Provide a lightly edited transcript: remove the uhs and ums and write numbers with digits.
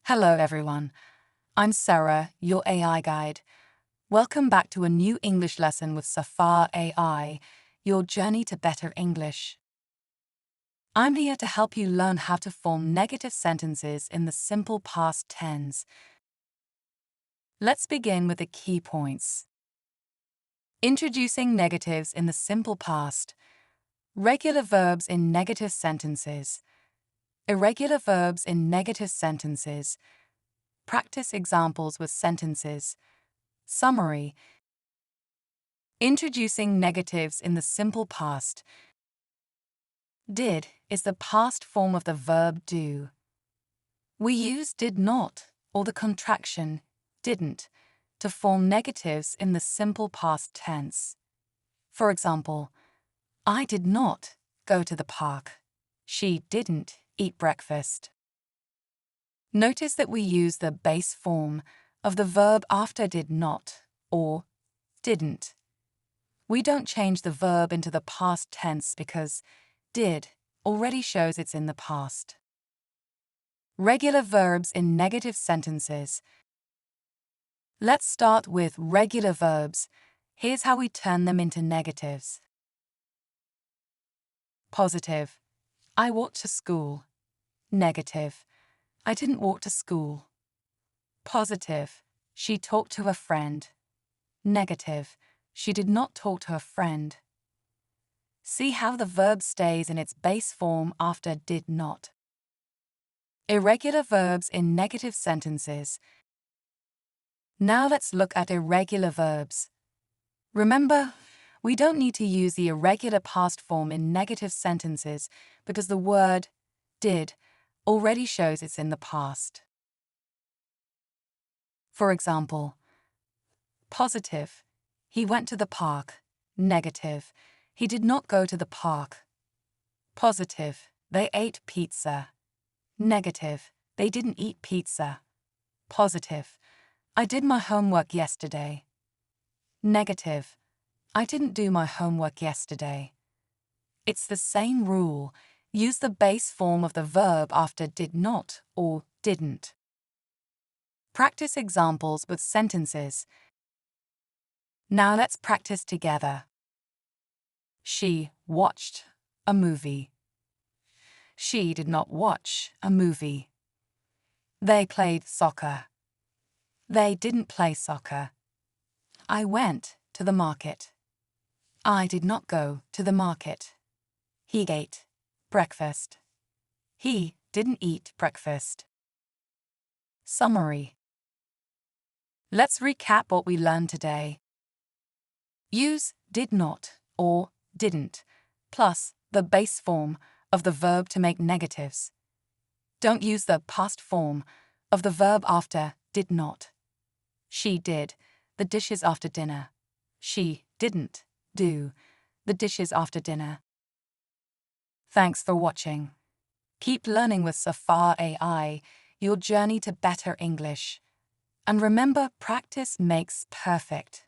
Hello, everyone. I'm Sarah, your AI guide. Welcome back to a new English lesson with Safar AI, your journey to better English. I'm here to help you learn how to form negative sentences in the simple past tense. Let's begin with the key points. Introducing negatives in the simple past. Regular verbs in negative sentences. Irregular verbs in negative sentences. Practice examples with sentences. Summary. Introducing negatives in the simple past. Did is the past form of the verb do. We use did not, or the contraction didn't, to form negatives in the simple past tense. For example, I did not go to the park. She didn't eat breakfast. Notice that we use the base form of the verb after did not, or didn't. We don't change the verb into the past tense because did already shows it's in the past. Regular verbs in negative sentences. Let's start with regular verbs. Here's how we turn them into negatives. Positive. I walked to school. Negative. I didn't walk to school. Positive. She talked to a friend. Negative. She did not talk to a friend. See how the verb stays in its base form after did not. Irregular verbs in negative sentences. Now let's look at irregular verbs. Remember, we don't need to use the irregular past form in negative sentences because the word did already shows it's in the past. For example, positive. He went to the park. Negative. He did not go to the park. Positive. They ate pizza. Negative. They didn't eat pizza. Positive. I did my homework yesterday. Negative. I didn't do my homework yesterday. It's the same rule. Use the base form of the verb after did not or didn't. Practice examples with sentences. Now let's practice together. She watched a movie. She did not watch a movie. They played soccer. They didn't play soccer. I went to the market. I did not go to the market. He ate breakfast. He didn't eat breakfast. Summary. Let's recap what we learned today. Use did not or didn't, plus the base form of the verb to make negatives. Don't use the past form of the verb after did not. She did the dishes after dinner. She didn't do the dishes after dinner. Thanks for watching. Keep learning with Safar AI, your journey to better English. And remember, practice makes perfect.